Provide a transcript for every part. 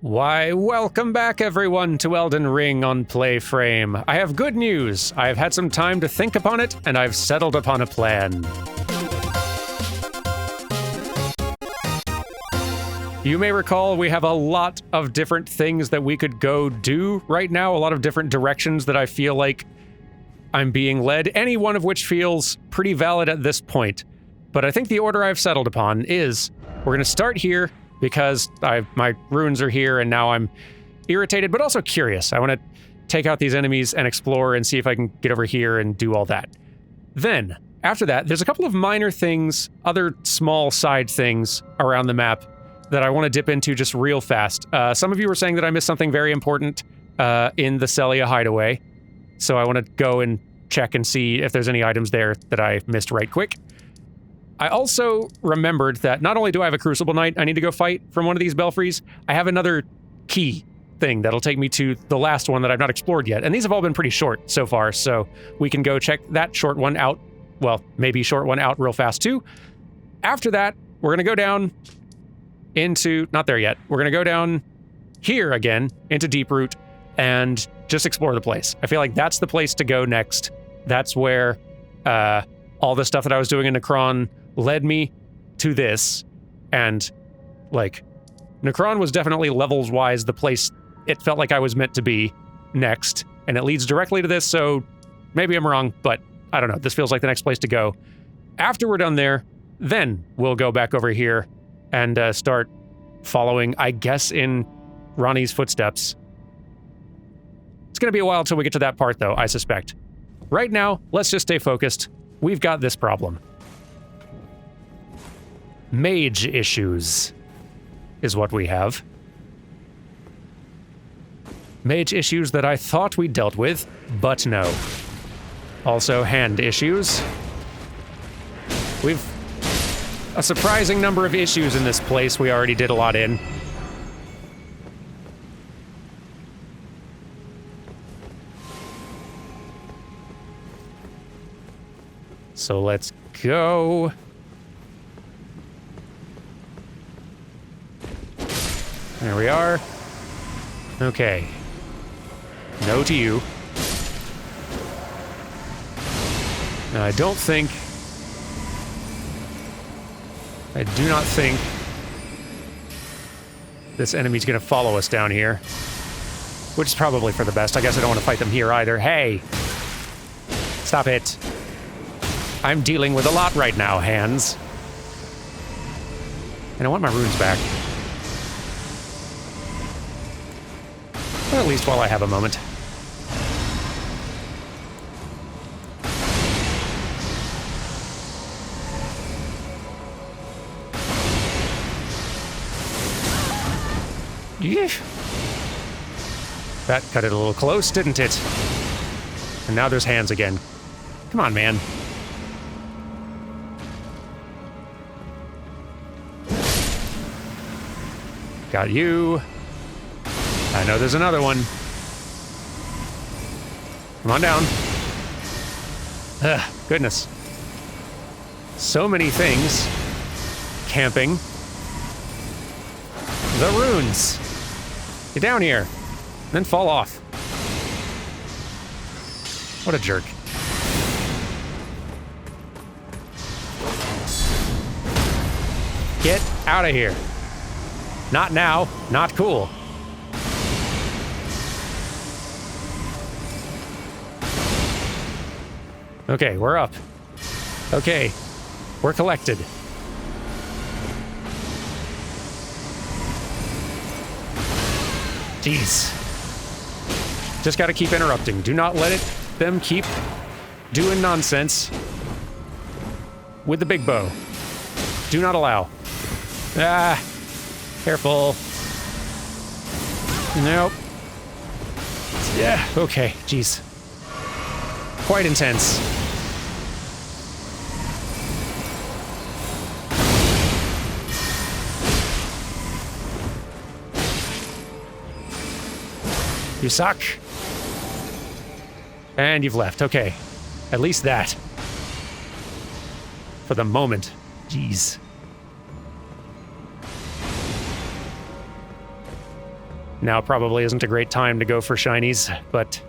Why, welcome back everyone to Elden Ring on PlayFrame. I have good news. I've had some time to think upon it, and I've settled upon a plan. You may recall we have a lot of different things that we could go do right now, a lot of different directions that I feel like I'm being led, any one of which feels pretty valid at this point. But I think the order I've settled upon is we're going to start here, because my runes are here and now I'm irritated, but also curious. I want to take out these enemies and explore and see if I can get over here and do all that. Then, after that, there's a couple of minor things, other small side things around the map that I want to dip into just real fast. Some of you were saying that I missed something very important in the Celia hideaway, so I want to go and check and see if there's any items there that I missed right quick. I also remembered that not only do I have a Crucible Knight I need to go fight from one of these belfries, I have another key thing that'll take me to the last one that I've not explored yet. And these have all been pretty short so far, so we can go check that short one out. Well, maybe short one out real fast too. After that, we're going to go down into... not there yet. We're going to go down here again into Deeproot and just explore the place. I feel like that's the place to go next. That's where all the stuff that I was doing in Necron led me to this, and like Necron was definitely levels-wise the place it felt like I was meant to be next, and it leads directly to this, so maybe I'm wrong, but I don't know. This feels like the next place to go. After we're done there, then we'll go back over here and start following, I guess, in Ronnie's footsteps. It's gonna be a while till we get to that part, though, I suspect. Right now, let's just stay focused. We've got this problem. Mage issues is what we have. Mage issues that I thought we dealt with, but no. Also hand issues. We've a surprising number of issues in this place we already did a lot in. So let's go. There we are. Okay. No to you. Now, I do not think this enemy's gonna follow us down here. Which is probably for the best. I guess I don't want to fight them here either. Hey! Stop it. I'm dealing with a lot right now, hands. And I want my runes back. At least while I have a moment. Yeesh. That cut it a little close, didn't it? And now there's hands again. Come on, man. Got you. I know there's another one. Come on down. Ugh, goodness. So many things. Camping. The runes. Get down here. Then fall off. What a jerk. Get out of here. Not now. Not cool. Okay, we're up. Okay, we're collected. Jeez. Just gotta keep interrupting. Do not let them keep doing nonsense with the big bow. Do not allow. Ah, careful. Nope. Yeah, okay, jeez. Quite intense. You suck. And you've left. Okay. At least that. For the moment. Jeez. Now probably isn't a great time to go for shinies, but...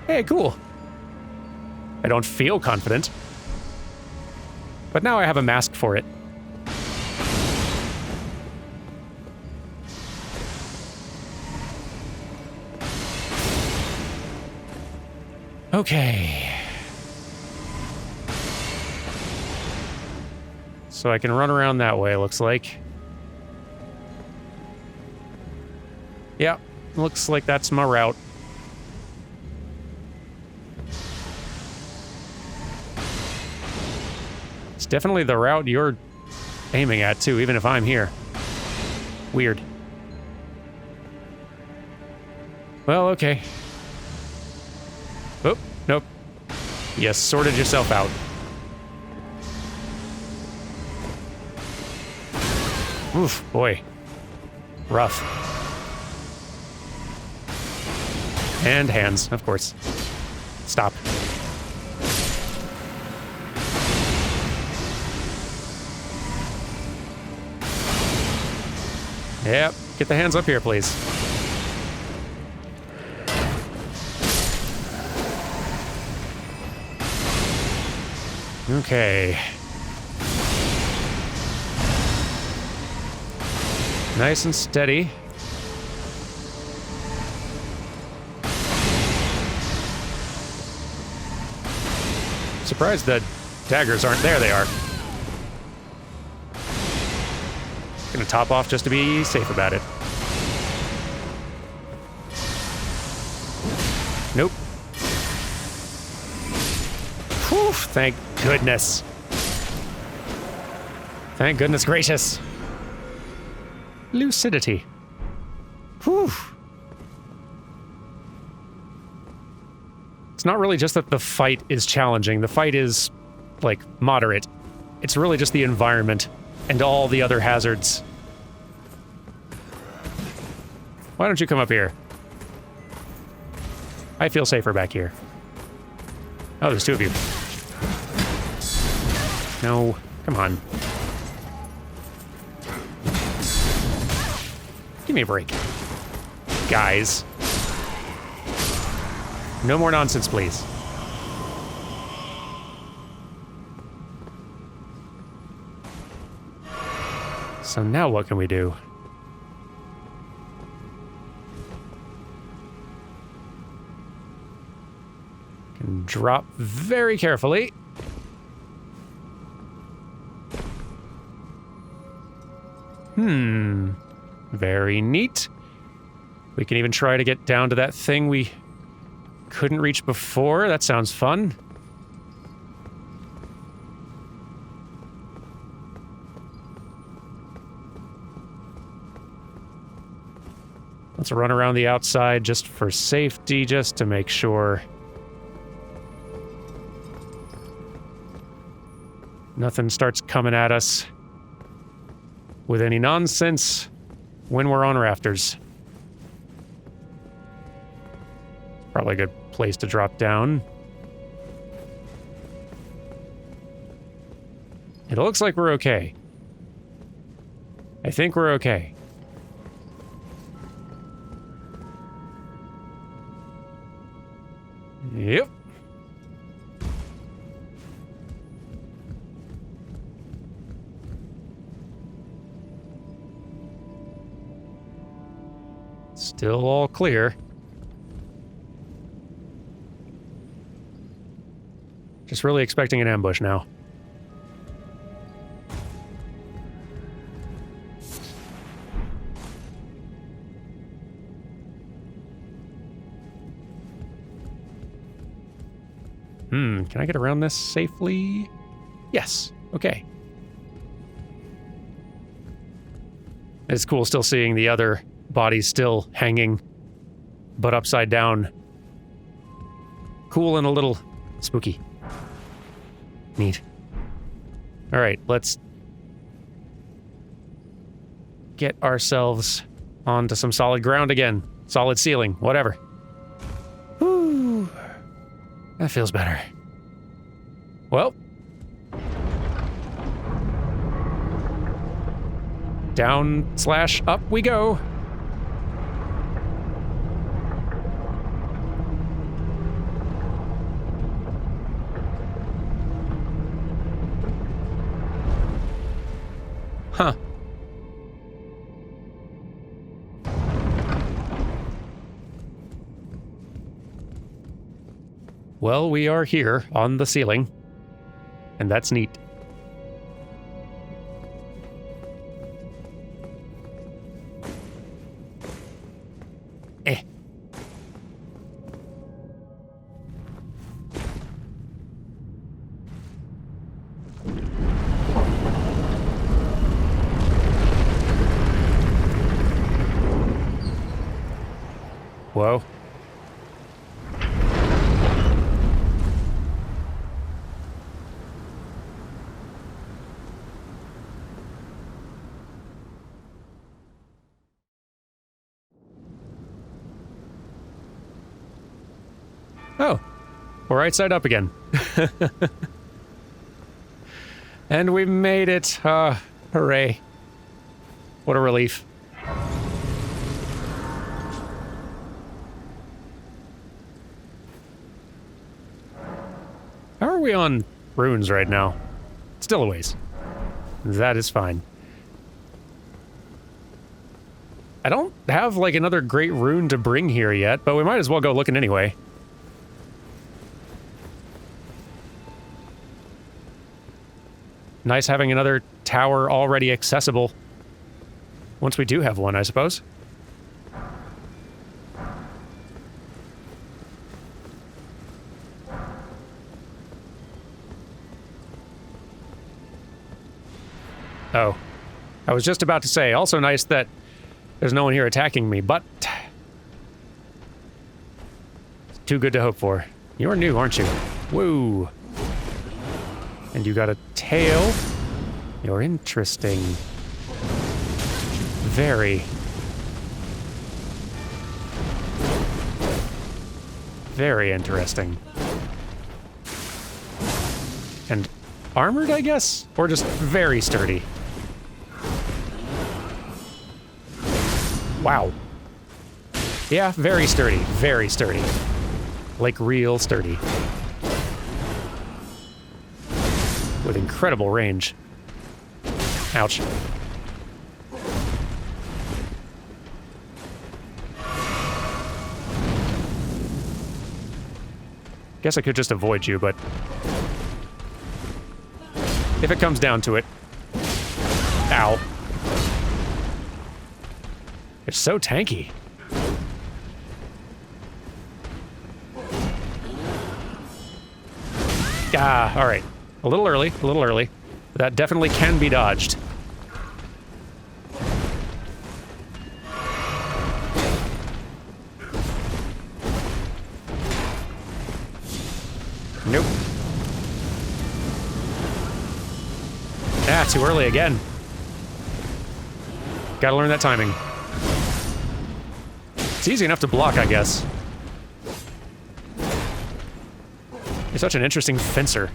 Hey, cool. I don't feel confident. But now I have a mask for it. Okay. So I can run around that way, looks like. Yeah, looks like that's my route. It's definitely the route you're aiming at, too, even if I'm here. Weird. Well, okay. Oh, nope. You sorted yourself out. Oof, boy. Rough. And hands, of course. Stop. Yep, get the hands up here, please. Okay. Nice and steady. Surprised the daggers aren't there. They are. Gonna top off just to be safe about it. Nope. Whew, thank goodness. Thank goodness gracious. Lucidity. Whew. It's not really just that the fight is challenging. The fight is, like, moderate. It's really just the environment and all the other hazards. Why don't you come up here? I feel safer back here. Oh, there's two of you. No, come on. Give me a break. Guys. No more nonsense, please. So now what can we do? Can drop very carefully. Very neat. We can even try to get down to that thing we couldn't reach before. That sounds fun. Let's run around the outside just for safety, just to make sure nothing starts coming at us with any nonsense when we're on rafters. Probably a good place to drop down. It looks like we're okay. I think we're okay. Yep. Still all clear. Just really expecting an ambush now. Can I get around this safely? Yes. Okay. It's cool still seeing the other bodies still hanging, but upside down. Cool and a little spooky. Neat. All right, let's get ourselves onto some solid ground again. Solid ceiling, whatever. Whew. That feels better. Well, Down/up we go. Huh. Well, we are here on the ceiling, and that's neat. Eh. Whoa. Oh, we're right side up again. And we made it. Hooray. What a relief. How are we on runes right now? Still a ways. That is fine. I don't have, like, another great rune to bring here yet, but we might as well go looking anyway. Nice having another tower already accessible. Once we do have one, I suppose. Oh. I was just about to say, also nice that there's no one here attacking me, but... it's too good to hope for. You're new, aren't you? Woo! And you got a tail. You're interesting. Very. Very interesting. And armored, I guess? Or just very sturdy? Wow. Yeah, very sturdy. Very sturdy. Like real sturdy. With incredible range. Ouch. Guess I could just avoid you, but... if it comes down to it... Ow. It's so tanky. Ah, alright. A little early, a little early. That definitely can be dodged. Nope. Ah, too early again. Gotta learn that timing. It's easy enough to block, I guess. You're such an interesting fencer.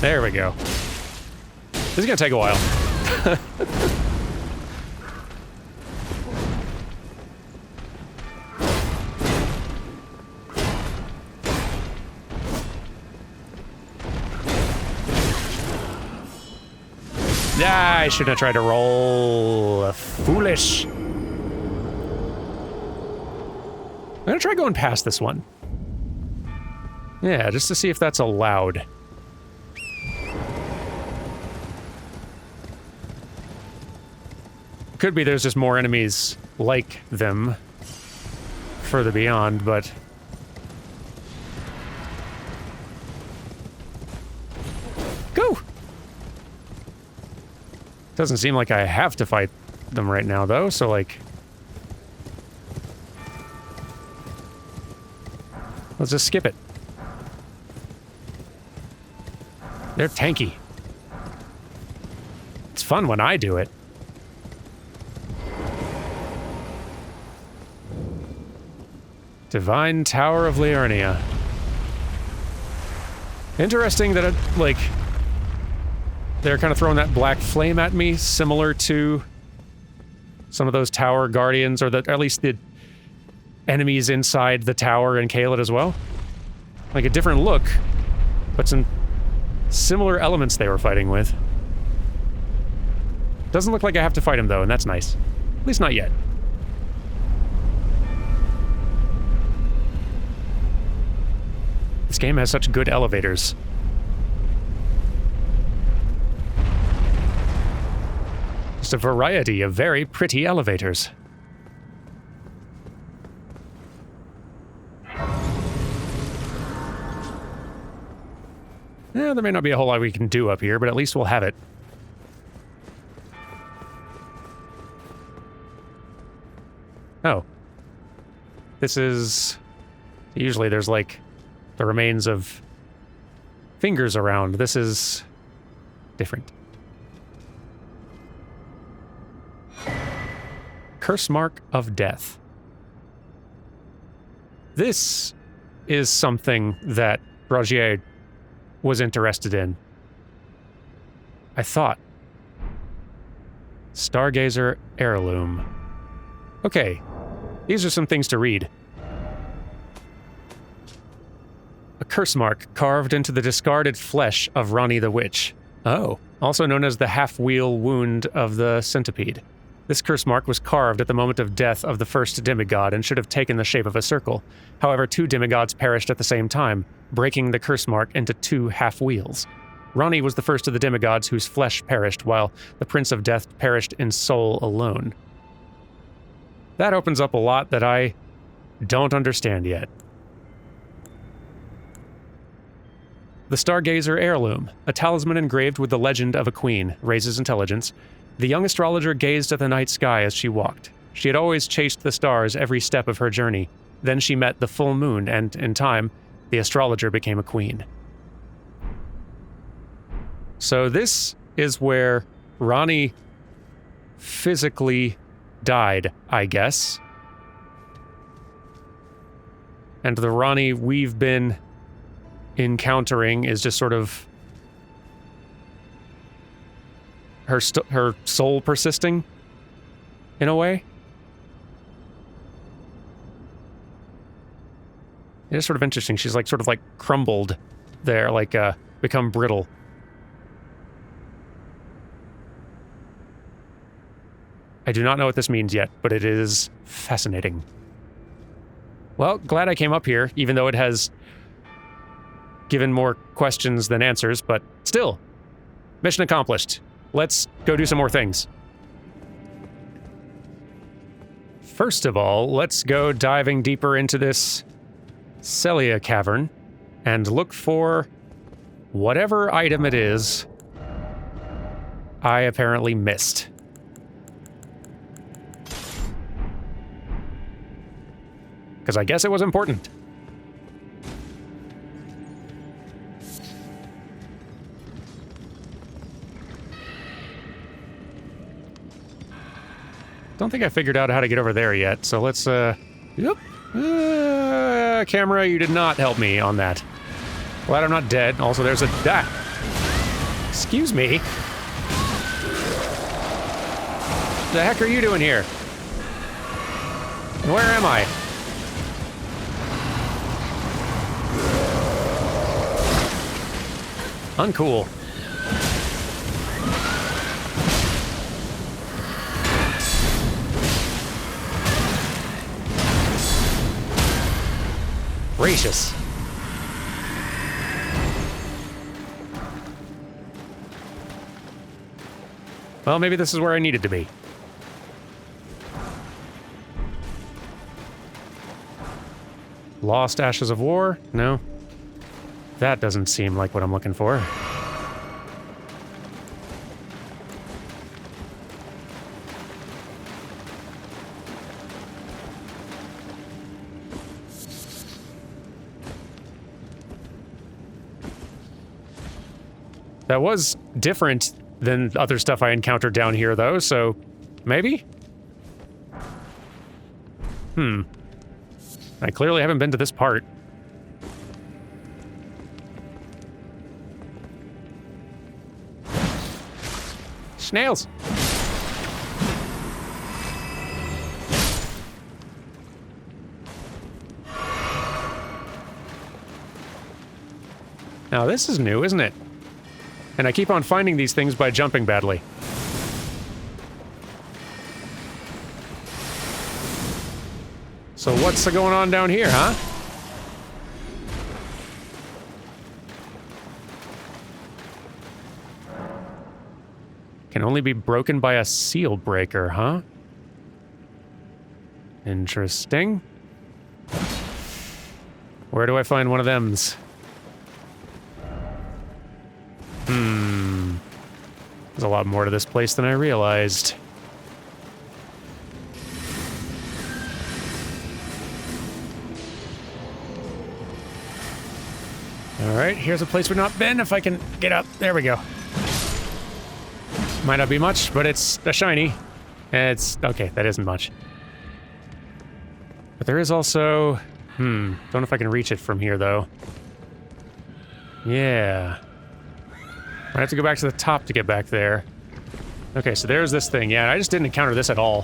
There we go. This is gonna take a while. Ah, I shouldn't have tried to roll. Foolish. I'm gonna try going past this one. Yeah, just to see if that's allowed. Could be there's just more enemies like them further beyond, but... go! Doesn't seem like I have to fight them right now, though, so, like... let's just skip it. They're tanky. It's fun when I do it. Divine Tower of Liurnia. Interesting that, like, they're kind of throwing that black flame at me, similar to some of those tower guardians, or at least the enemies inside the tower in Caelid as well. Like a different look, but some similar elements they were fighting with. Doesn't look like I have to fight him, though, and that's nice. At least not yet. This game has such good elevators. Just a variety of very pretty elevators. Yeah, there may not be a whole lot we can do up here, but at least we'll have it. Oh. This is... Usually there's, like, the remains of fingers around. This is... different. Curse Mark of Death. This is something that Rogier was interested in. I thought. Stargazer Heirloom. Okay, these are some things to read. A curse mark carved into the discarded flesh of Ronnie the Witch. Oh, also known as the half-wheel wound of the centipede. This curse mark was carved at the moment of death of the first demigod and should have taken the shape of a circle. However, 2 demigods perished at the same time, breaking the curse mark into 2 half-wheels. Ronnie was the first of the demigods whose flesh perished, while the Prince of Death perished in soul alone. That opens up a lot that I don't understand yet. The Stargazer Heirloom, a talisman engraved with the legend of a queen, raises intelligence. The young astrologer gazed at the night sky as she walked. She had always chased the stars every step of her journey. Then she met the full moon, and, in time, the astrologer became a queen. So this is where Ronnie physically died, I guess. And the Ronnie we've been encountering is just sort of her soul persisting, in a way. It is sort of interesting. She's like sort of like crumbled there, like become brittle. I do not know what this means yet, but it is fascinating. Well, glad I came up here, even though it has given more questions than answers, but still, mission accomplished. Let's go do some more things. First of all, let's go diving deeper into this Celia cavern and look for whatever item it is I apparently missed. Because I guess it was important. Don't think I figured out how to get over there yet, so let's, yep. Camera, you did not help me on that. Glad I'm not dead. Also, there's a... Excuse me. What the heck are you doing here? And where am I? Uncool. Gracious. Well, maybe this is where I needed to be. Lost Ashes of War? No. That doesn't seem like what I'm looking for. That was different than other stuff I encountered down here, though, so maybe? I clearly haven't been to this part. Snails. Now this is new, isn't it? And I keep on finding these things by jumping badly. So what's going on down here, huh? Can only be broken by a seal breaker, huh? Interesting. Where do I find one of thems? There's a lot more to this place than I realized. Alright, here's a place we've not been, if I can get up. There we go. Might not be much, but it's a shiny. It's... okay, that isn't much. But there is also... don't know if I can reach it from here, though. Yeah. I have to go back to the top to get back there. Okay, so there's this thing. Yeah, I just didn't encounter this at all.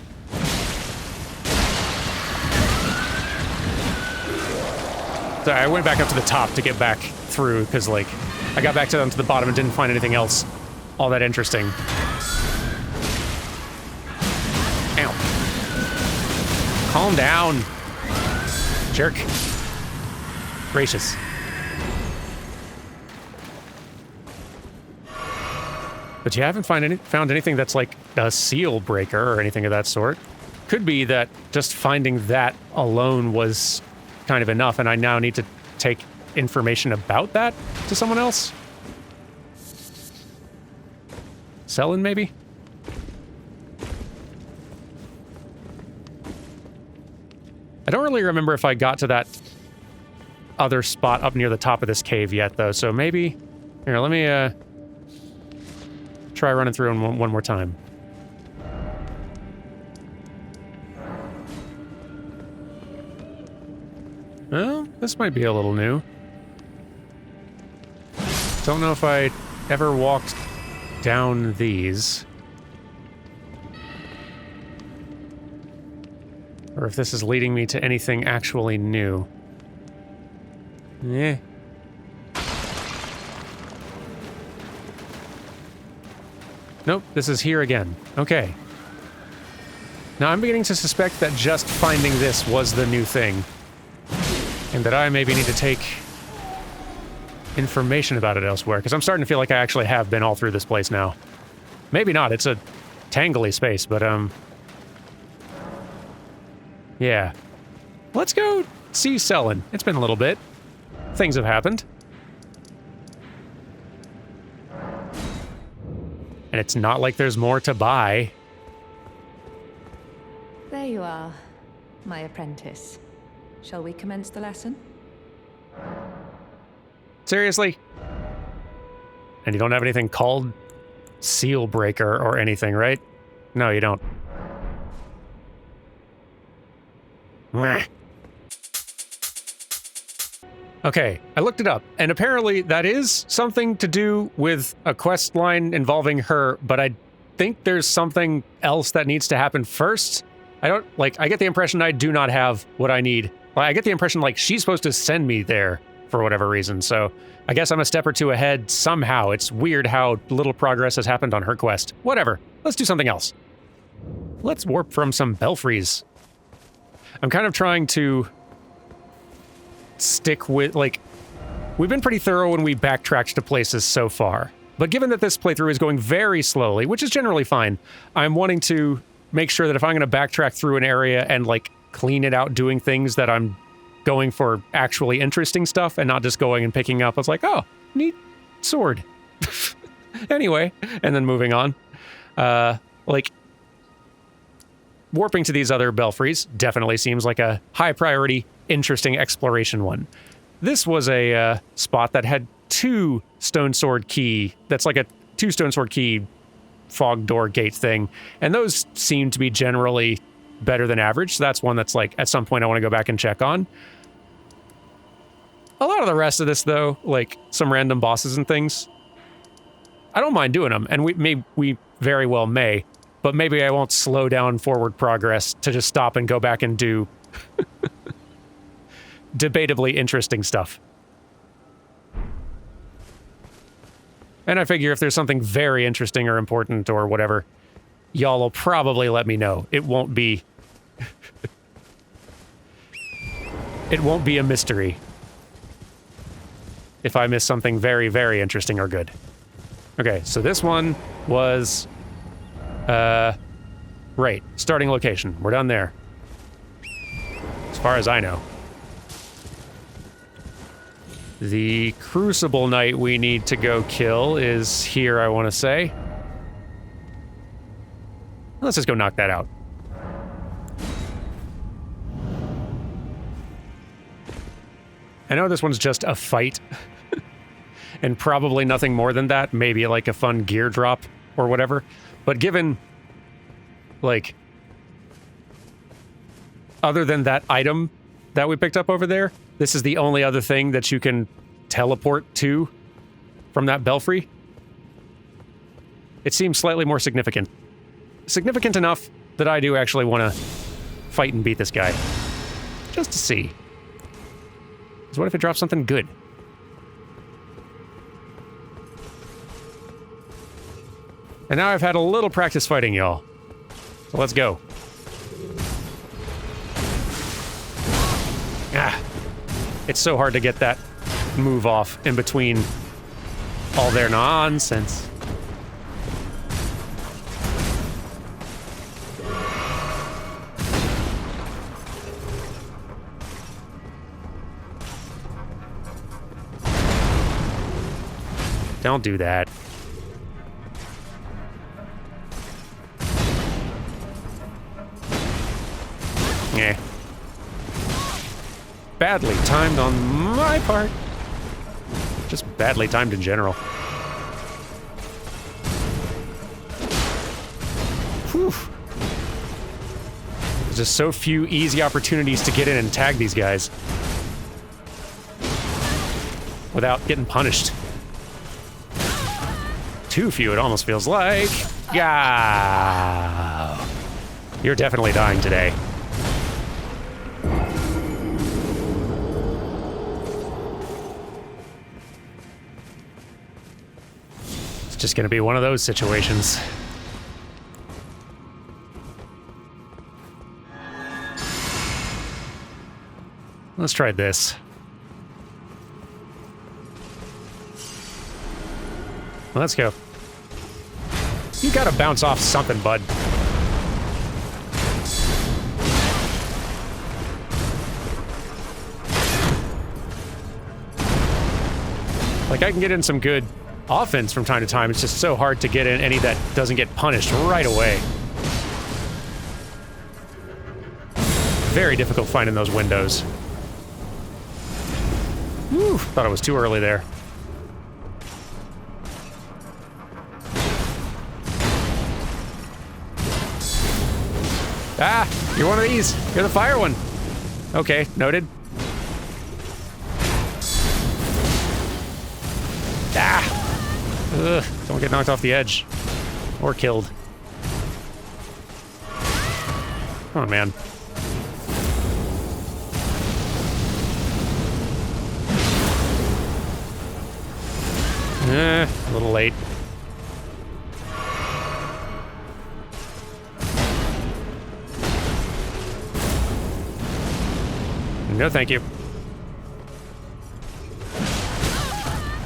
So I went back up to the top to get back through, because, like, I got back down to the bottom and didn't find anything else all that interesting. Ow. Calm down. Jerk. Gracious. But you haven't found anything that's like a seal breaker or anything of that sort. Could be that just finding that alone was kind of enough, and I now need to take information about that to someone else? Selling, maybe? I don't really remember if I got to that other spot up near the top of this cave yet, though, so maybe... Here, let me, try running through one more time. Well, this might be a little new. Don't know if I ever walked down these. Or if this is leading me to anything actually new. Yeah. Nope, this is here again. Okay. Now I'm beginning to suspect that just finding this was the new thing. And that I maybe need to take information about it elsewhere, because I'm starting to feel like I actually have been all through this place now. Maybe not, it's a tangly space, but, yeah. Let's go see Selin. It's been a little bit. Things have happened. And it's not like there's more to buy. There you are, my apprentice. Shall we commence the lesson? Seriously? And you don't have anything called Seal Breaker or anything, right? No, you don't. Mwah. Okay, I looked it up, and apparently that is something to do with a quest line involving her, but I think there's something else that needs to happen first. I get the impression I do not have what I need. I get the impression, like, she's supposed to send me there for whatever reason, so I guess I'm a step or two ahead somehow. It's weird how little progress has happened on her quest. Whatever, let's do something else. Let's warp from some belfries. I'm kind of trying to stick with, like, we've been pretty thorough when we backtracked to places so far, but given that this playthrough is going very slowly, which is generally fine, I'm wanting to make sure that if I'm going to backtrack through an area and, like, clean it out doing things, that I'm going for actually interesting stuff and not just going and picking up, it's like, oh, neat sword. Anyway, and then moving on. Like, warping to these other belfries definitely seems like a high priority, interesting exploration one. This was a spot that had two stone sword key, that's like a two stone sword key fog door gate thing, and those seem to be generally better than average, so that's one that's like, at some point I want to go back and check on. A lot of the rest of this, though, like some random bosses and things, I don't mind doing them, and we very well may, but maybe I won't slow down forward progress to just stop and go back and do debatably interesting stuff. And I figure if there's something very interesting or important or whatever, y'all will probably let me know. It won't be... it won't be a mystery if I miss something very, very interesting or good. Okay, so this one was... right, starting location. We're done there. As far as I know. The Crucible Knight we need to go kill is here, I want to say. Let's just go knock that out. I know this one's just a fight. And probably nothing more than that. Maybe like a fun gear drop or whatever. But given, like, other than that item that we picked up over there, this is the only other thing that you can teleport to from that belfry. It seems slightly more significant. Significant enough that I do actually want to fight and beat this guy. Just to see. Because what if it drops something good? And now I've had a little practice fighting y'all. So let's go. Ah. It's so hard to get that move off in between all their nonsense. Don't do that. Yeah. Badly timed on my part. Just badly timed in general. Whew. There's just so few easy opportunities to get in and tag these guys without getting punished. Too few, it almost feels like. Yeah. You're definitely dying today. It's just gonna be one of those situations. Let's try this. Let's go. You gotta bounce off something, bud. Like, I can get in some good offense from time to time. It's just so hard to get in any that doesn't get punished right away. Very difficult finding those windows. Whew, thought it was too early there. Ah, you're one of these. You're the fire one. Okay, noted. Ah! Ugh, don't get knocked off the edge. Or killed. Come on, man. A little late. No, thank you.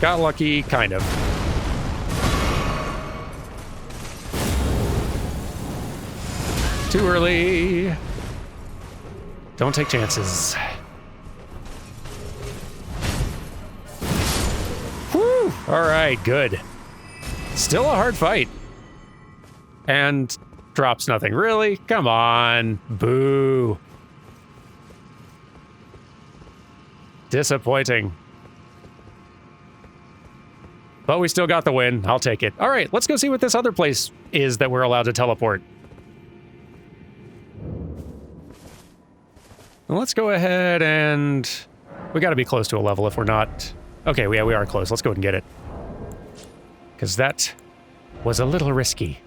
Got lucky, kind of. Too early. Don't take chances. Whew! Alright, good. Still a hard fight. And drops nothing. Really? Come on. Boo. Disappointing. But we still got the win. I'll take it. All right, let's go see what this other place is that we're allowed to teleport. Well, let's go ahead and... We gotta be close to a level if we're not... Okay, yeah, we are close. Let's go ahead and get it. Because that was a little risky.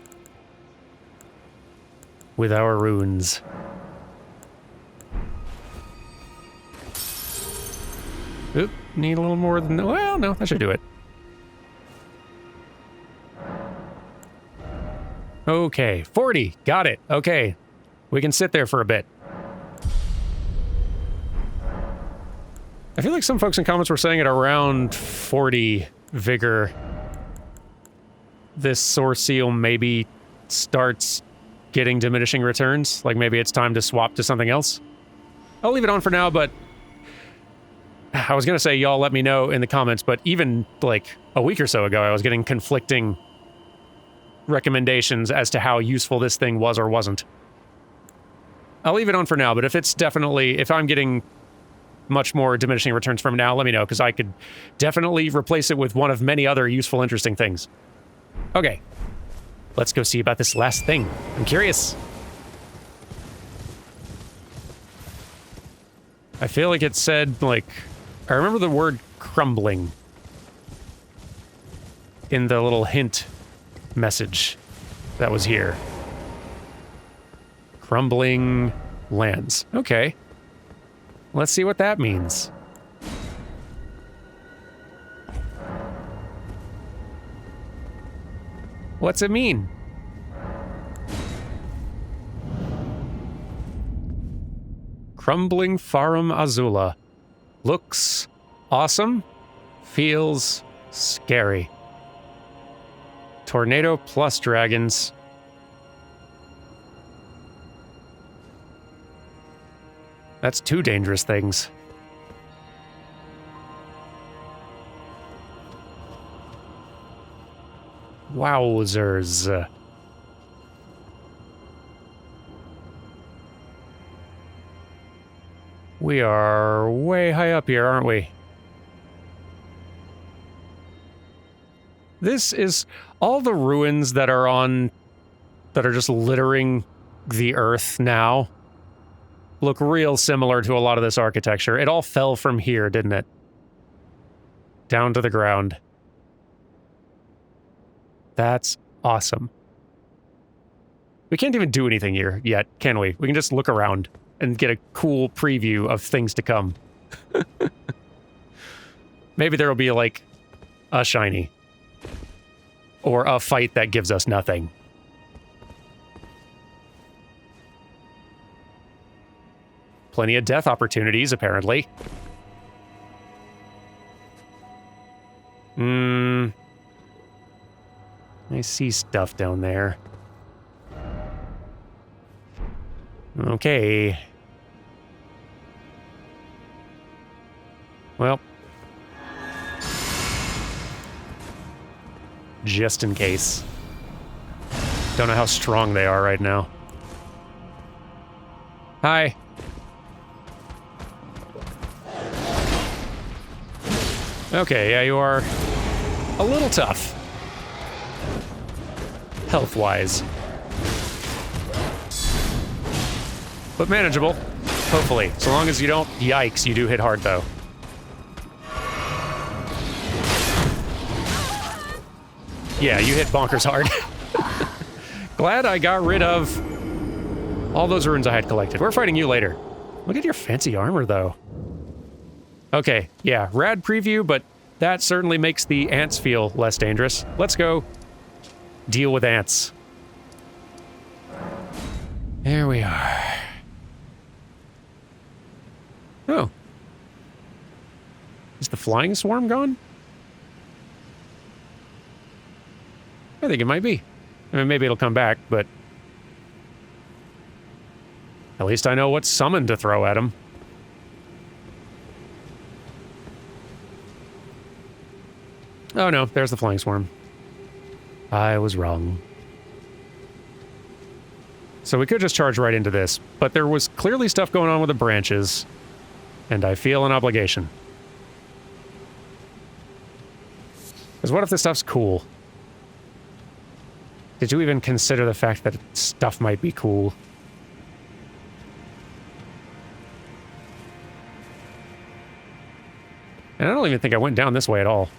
with our runes. Oop, need a little more than... Well, no, that should do it. Okay, 40. Got it. Okay. We can sit there for a bit. I feel like some folks in comments were saying at around 40 vigor, this source seal maybe starts getting diminishing returns. Like maybe it's time to swap to something else. I'll leave it on for now, but I was gonna say y'all let me know in the comments, but even like a week or so ago, I was getting conflicting recommendations as to how useful this thing was or wasn't. I'll leave it on for now, but if it's definitely, if I'm getting much more diminishing returns from now, let me know, because I could definitely replace it with one of many other useful, interesting things. Okay. Let's go see about this last thing. I'm curious. I feel like it said, like... I remember the word crumbling in the little hint message that was here. Crumbling lands. Okay. Let's see what that means. What's it mean? Crumbling Farum Azula. Looks awesome. Feels scary. Tornado plus dragons. That's two dangerous things. Wowzers. We are way high up here, aren't we? This is all the ruins that are just littering the earth now. Look real similar to a lot of this architecture. It all fell from here, didn't it? Down to the ground. That's awesome. We can't even do anything here yet, can we? We can just look around and get a cool preview of things to come. Maybe there'll be, like, a shiny. Or a fight that gives us nothing. Plenty of death opportunities, apparently. I see stuff down there. Okay. Well. Just in case. Don't know how strong they are right now. Hi. Okay, yeah, you are a little tough. Health-wise. But manageable. Hopefully. So long as you don't... Yikes, you do hit hard, though. Yeah, you hit bonkers hard. Glad I got rid of all those runes I had collected. We're fighting you later. Look at your fancy armor, though. Okay, yeah, rad preview, but that certainly makes the ants feel less dangerous. Let's go deal with ants. There we are. Oh. Is the flying swarm gone? I think it might be. I mean, maybe it'll come back, but... At least I know what summon to throw at him. Oh no, there's the flying swarm. I was wrong. So we could just charge right into this, but there was clearly stuff going on with the branches, and I feel an obligation. Because what if this stuff's cool? Did you even consider the fact that stuff might be cool? And I don't even think I went down this way at all.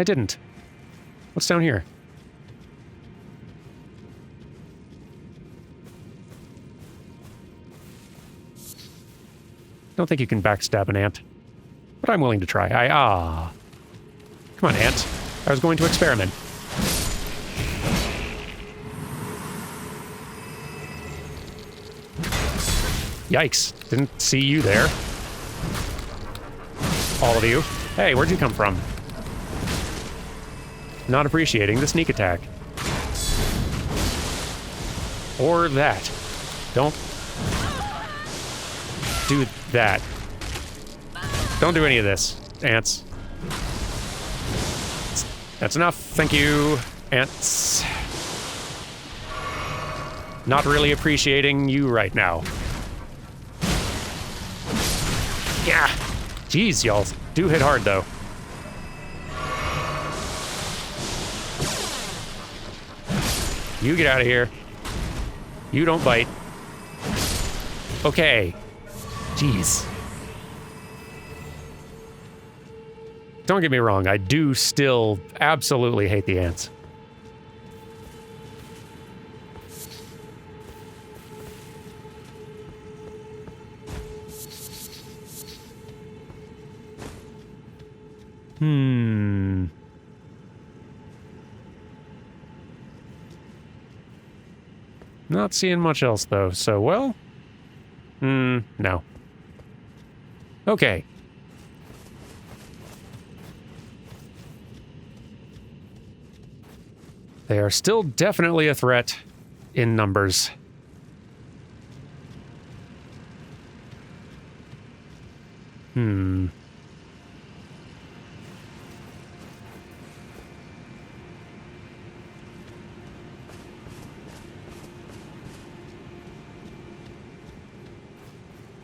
I didn't. What's down here? Don't think you can backstab an ant. But I'm willing to try. Come on, ant. I was going to experiment. Yikes. Didn't see you there. All of you. Hey, where'd you come from? Not appreciating the sneak attack. Or that. Don't do that. Don't do any of this, ants. That's enough. Thank you, ants. Not really appreciating you right now. Yeah. Jeez, y'all do hit hard, though. You get out of here. You don't bite. Okay. Jeez. Don't get me wrong, I do still absolutely hate the ants. Not seeing much else, though, so, well... no. Okay. They are still definitely a threat in numbers.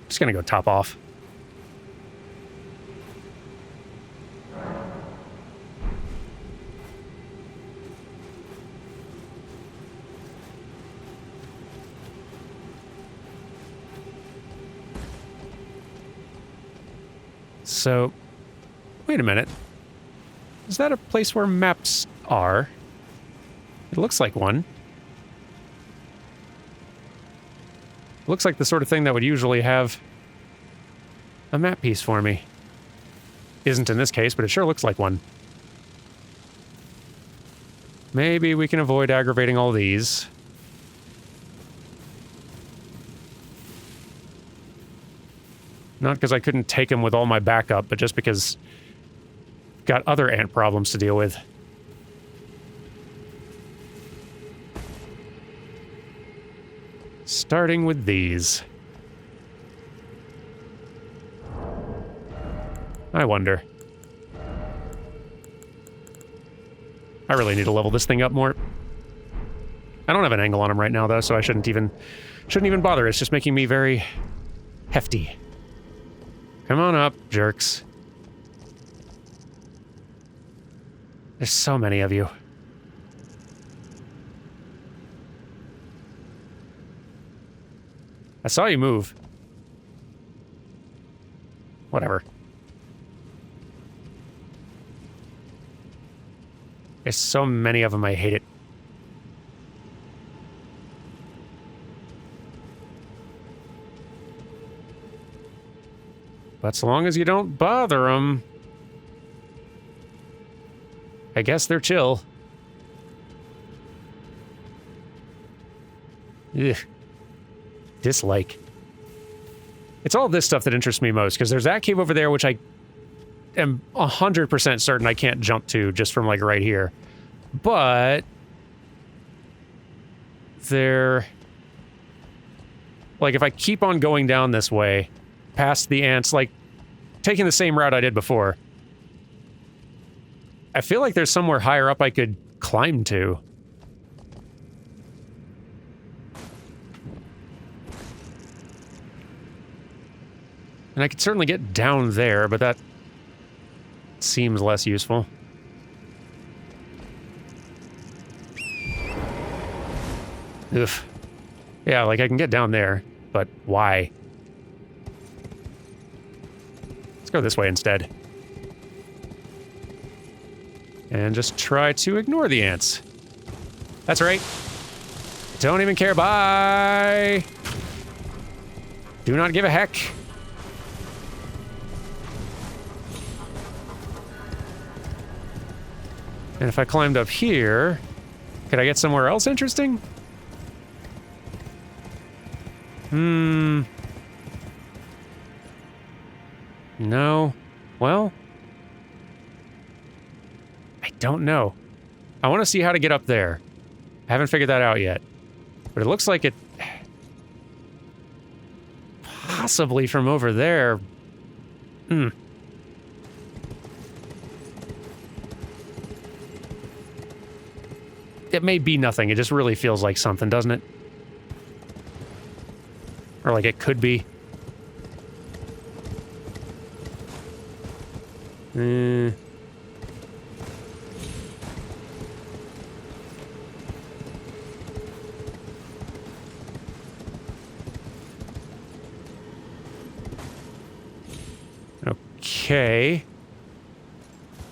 Just gonna go top off. So, wait a minute. Is that a place where maps are? It looks like one. It looks like the sort of thing that would usually have a map piece for me. Isn't in this case, but it sure looks like one. Maybe we can avoid aggravating all these. Not because I couldn't take him with all my backup, but just because I've got other ant problems to deal with. Starting with these. I wonder. I really need to level this thing up more. I don't have an angle on him right now, though, so I shouldn't even bother. It's just making me very hefty. Come on up, jerks. There's so many of you. I saw you move. Whatever. There's so many of them, I hate it. But so long as you don't bother them, I guess they're chill. Ugh. Dislike. It's all this stuff that interests me most, because there's that cave over there, which I am 100% certain I can't jump to just from, like, right here. But there... Like, if I keep on going down this way, past the ants, like, taking the same route I did before, I feel like there's somewhere higher up I could climb to. And I could certainly get down there, but that seems less useful. Ugh. Yeah, like I can get down there, but why? Let's go this way instead. And just try to ignore the ants. That's right. Don't even care. Bye! Do not give a heck. And if I climbed up here, could I get somewhere else interesting? No. Well, I don't know. I want to see how to get up there. I haven't figured that out yet. But it looks like it... possibly from over there. It may be nothing. It just really feels like something, doesn't it? Or like it could be. Okay.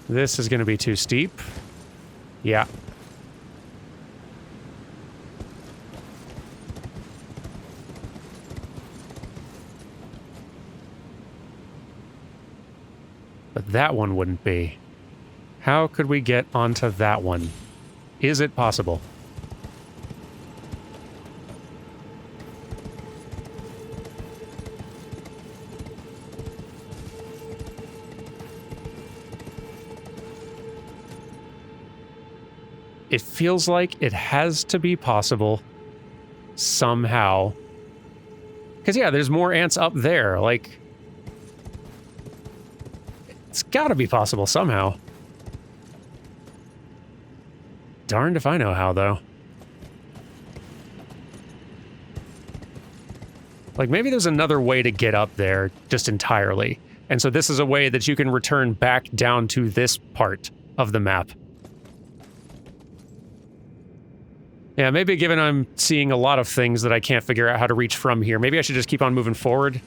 This is going to be too steep. Yeah. But that one wouldn't be. How could we get onto that one? Is it possible? It feels like it has to be possible somehow. Because, yeah, there's more ants up there. Like, it's gotta be possible somehow. Darned if I know how, though. Like, maybe there's another way to get up there just entirely. And so this is a way that you can return back down to this part of the map. Yeah, maybe given I'm seeing a lot of things that I can't figure out how to reach from here, maybe I should just keep on moving forward,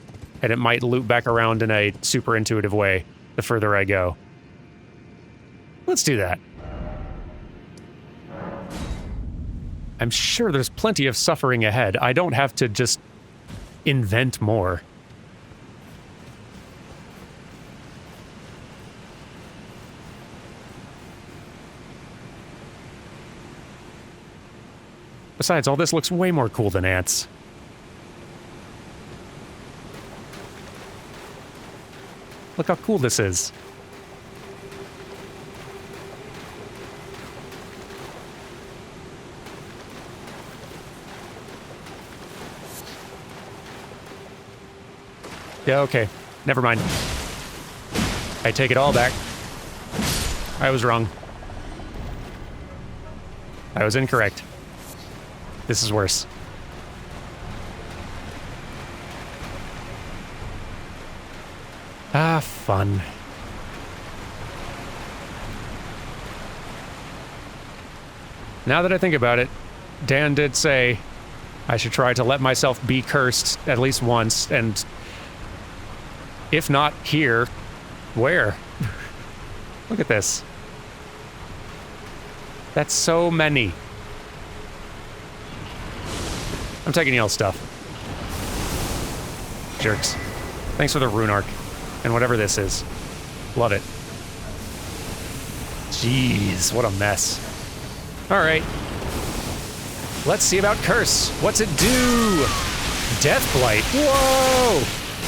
and it might loop back around in a super intuitive way the further I go. Let's do that. I'm sure there's plenty of suffering ahead. I don't have to just invent more. Besides, all this looks way more cool than ants. Look how cool this is. Yeah, okay. Never mind. I take it all back. I was wrong. I was incorrect. This is worse. Ah, fun. Now that I think about it, Dan did say I should try to let myself be cursed at least once, and if not here, where? Look at this. That's so many. I'm taking y'all's stuff. Jerks. Thanks for the rune arc. And whatever this is. Love it. Jeez, what a mess. Alright. Let's see about Curse. What's it do? Death Blight. Whoa!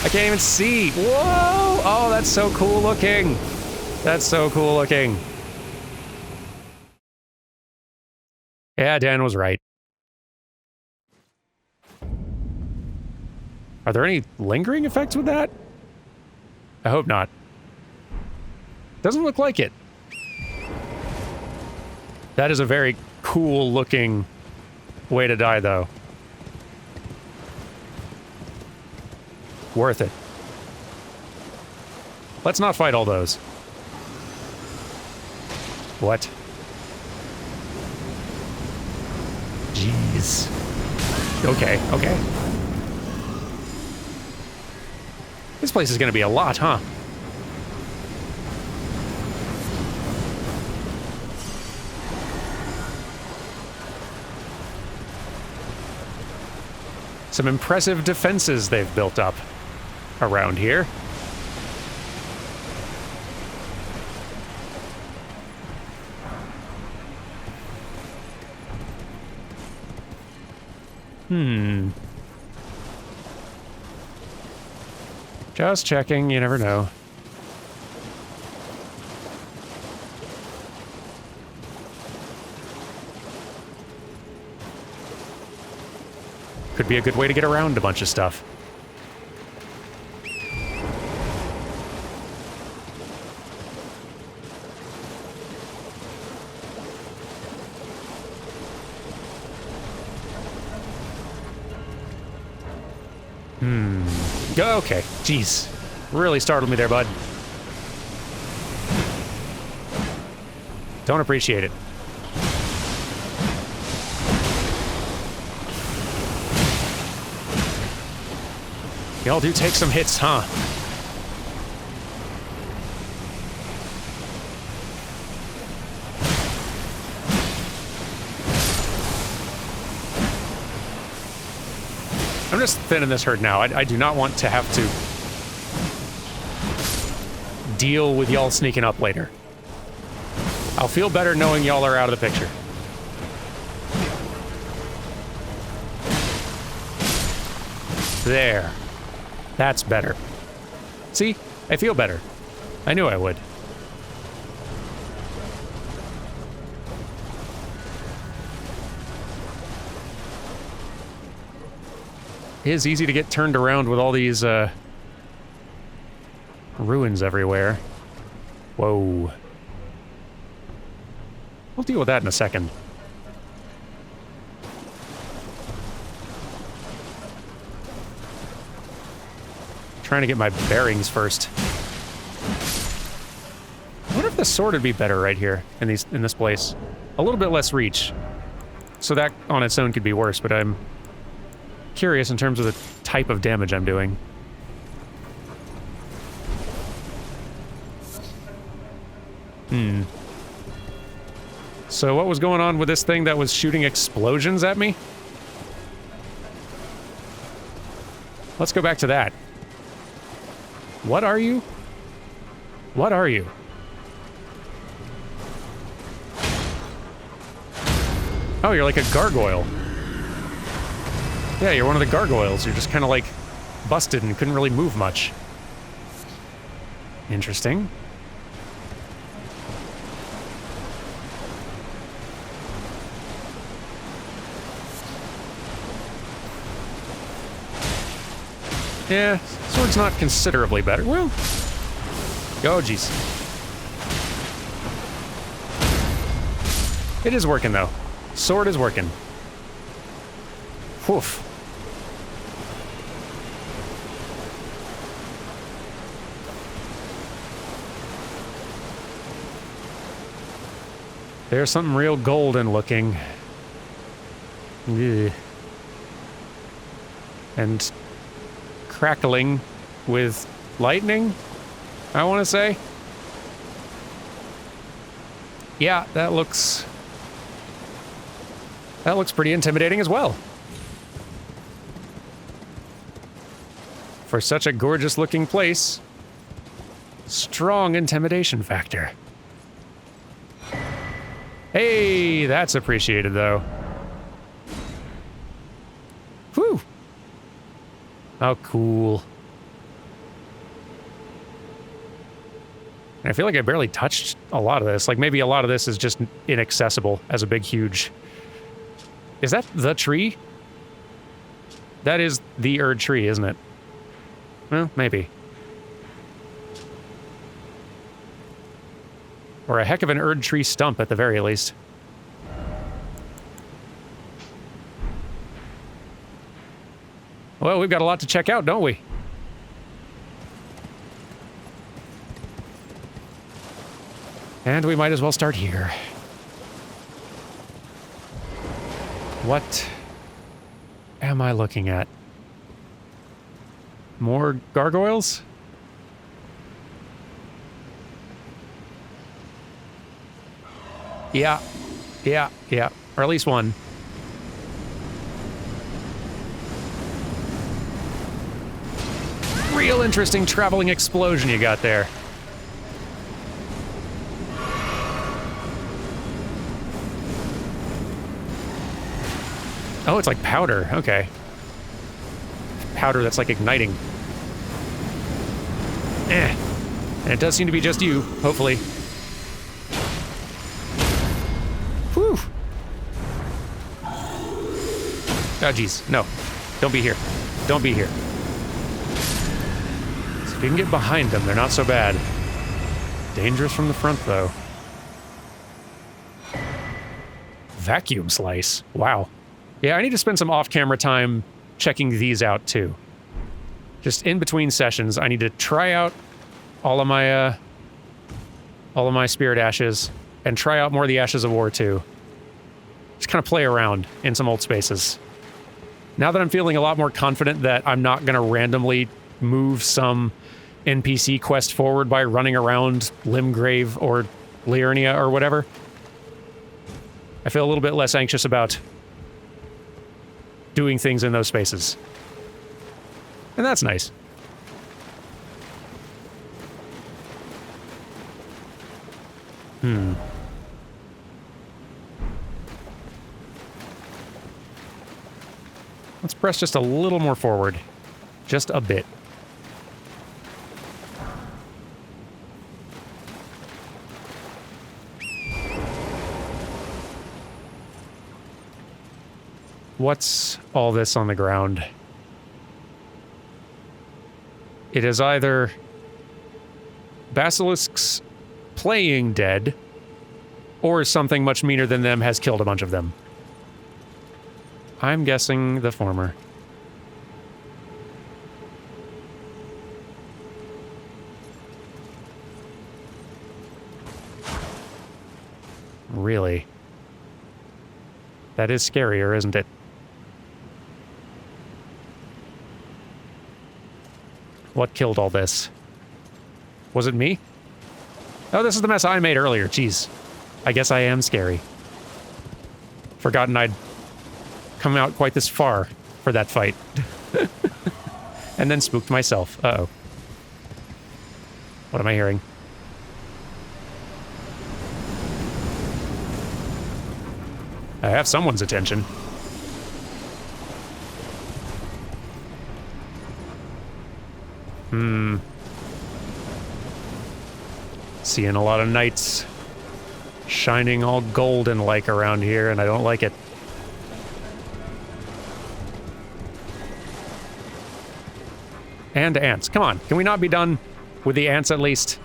I can't even see. Whoa! Oh, that's so cool looking. That's so cool looking. Yeah, Dan was right. Are there any lingering effects with that? I hope not. Doesn't look like it. That is a very cool looking way to die, though. Worth it. Let's not fight all those. What? Jeez. Okay, okay. This place is gonna be a lot, huh? Some impressive defenses they've built up around here. Just checking, you never know. Could be a good way to get around a bunch of stuff. Okay, jeez. Really startled me there, bud. Don't appreciate it. Y'all do take some hits, huh? I'm just thinning this herd now. I do not want to have to deal with y'all sneaking up later. I'll feel better knowing y'all are out of the picture. There. That's better. See? I feel better. I knew I would. It is easy to get turned around with all these, ruins everywhere. Whoa. We'll deal with that in a second. Trying to get my bearings first. I wonder if the sword would be better right here in this place. A little bit less reach. So that on its own could be worse, but I'm curious in terms of the type of damage I'm doing. So what was going on with this thing that was shooting explosions at me? Let's go back to that. What are you? What are you? Oh, you're like a gargoyle. Yeah, you're one of the gargoyles. You're just kind of like busted and couldn't really move much. Interesting. Yeah, sword's not considerably better. Well, oh jeez. It is working though. Sword is working. Woof. There's something real golden looking. Ugh. And crackling with lightning, I want to say. Yeah, that looks pretty intimidating as well. For such a gorgeous looking place, strong intimidation factor. Hey, that's appreciated though. Whew. Oh, cool. And I feel like I barely touched a lot of this. Like, maybe a lot of this is just inaccessible as a big, huge... Is that the tree? That is the Erd tree, isn't it? Well, maybe. Or a heck of an Erd tree stump, at the very least. Well, we've got a lot to check out, don't we? And we might as well start here. What am I looking at? More gargoyles? Yeah. Or at least one. Real interesting traveling explosion you got there. Oh, it's like powder. Okay. Powder that's like igniting. And it does seem to be just you, hopefully. Whew. Oh, jeez. No. Don't be here. Don't be here. So if you can get behind them, they're not so bad. Dangerous from the front, though. Vacuum slice. Wow. Yeah, I need to spend some off-camera time checking these out, too. Just in between sessions, I need to try out all of my Spirit Ashes and try out more of the Ashes of War, too. Just kind of play around in some old spaces. Now that I'm feeling a lot more confident that I'm not going to randomly move some NPC quest forward by running around Limgrave or Liurnia or whatever, I feel a little bit less anxious about doing things in those spaces. And that's nice. Let's press just a little more forward. Just a bit. What's all this on the ground? It is either basilisks playing dead, or something much meaner than them has killed a bunch of them. I'm guessing the former. Really? That is scarier, isn't it? What killed all this? Was it me? Oh, this is the mess I made earlier. Jeez. I guess I am scary. Forgotten I'd come out quite this far for that fight. And then spooked myself. Uh-oh. What am I hearing? I have someone's attention. Seeing a lot of knights shining all golden-like around here, and I don't like it. And ants. Come on, can we not be done with the ants at least?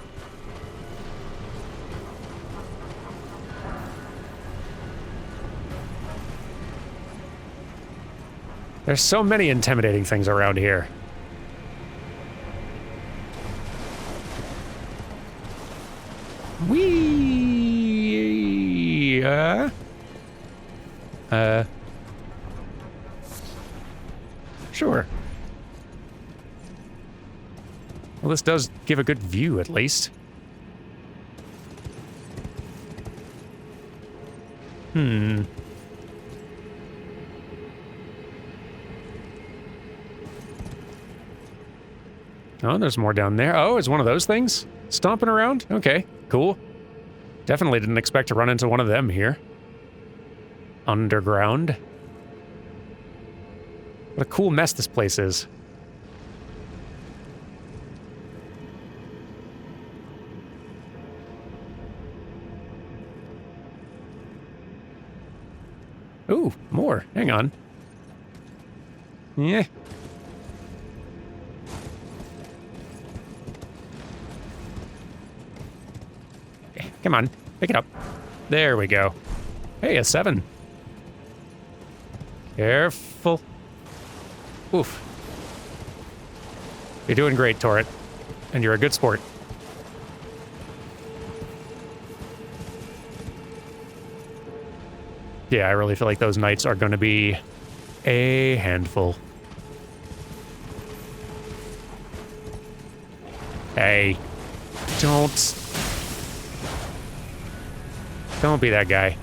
There's so many intimidating things around here. Whee! Sure. Well, this does give a good view, at least. Oh, there's more down there. Oh, it's one of those things? Stomping around? Okay, cool. Definitely didn't expect to run into one of them here. Underground. What a cool mess this place is. Ooh, more. Hang on. Yeah. Come on, pick it up. There we go. Hey, a 7. Careful. Oof. You're doing great, Torret. And you're a good sport. Yeah, I really feel like those knights are going to be a handful. Hey. Don't be that guy.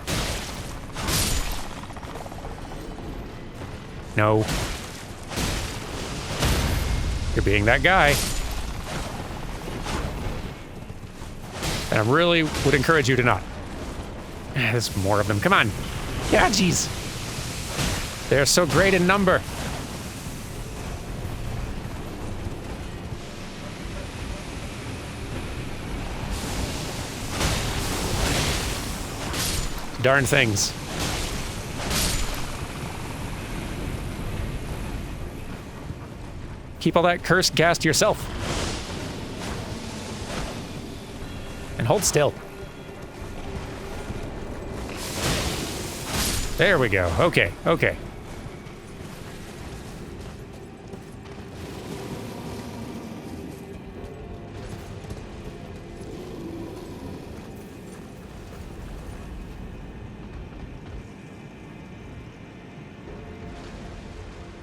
No. You're being that guy. And I really would encourage you to not. There's more of them. Come on. Yeah, jeez. They're so great in number. Darn things. Keep all that cursed gas to yourself. And hold still. There we go. Okay, okay.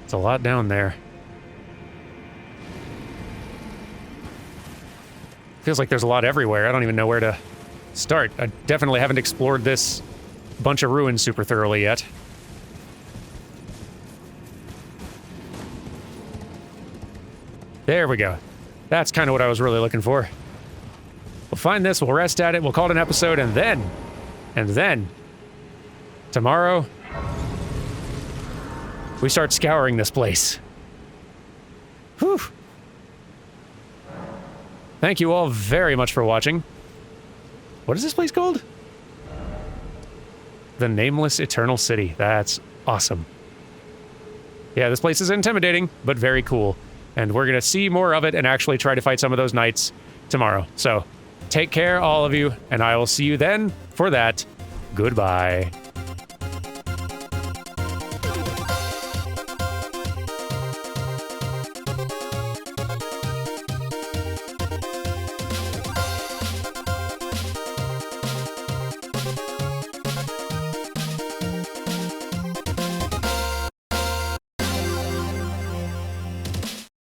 It's a lot down there. Feels like there's a lot everywhere. I don't even know where to start. I definitely haven't explored this bunch of ruins super thoroughly yet. There we go. That's kind of what I was really looking for. We'll find this, we'll rest at it, we'll call it an episode, and then, tomorrow, we start scouring this place. Whew. Thank you all very much for watching. What is this place called? The Nameless Eternal City. That's awesome. Yeah, this place is intimidating, but very cool. And we're gonna see more of it and actually try to fight some of those knights tomorrow. So, take care, all of you, and I will see you then for that. Goodbye.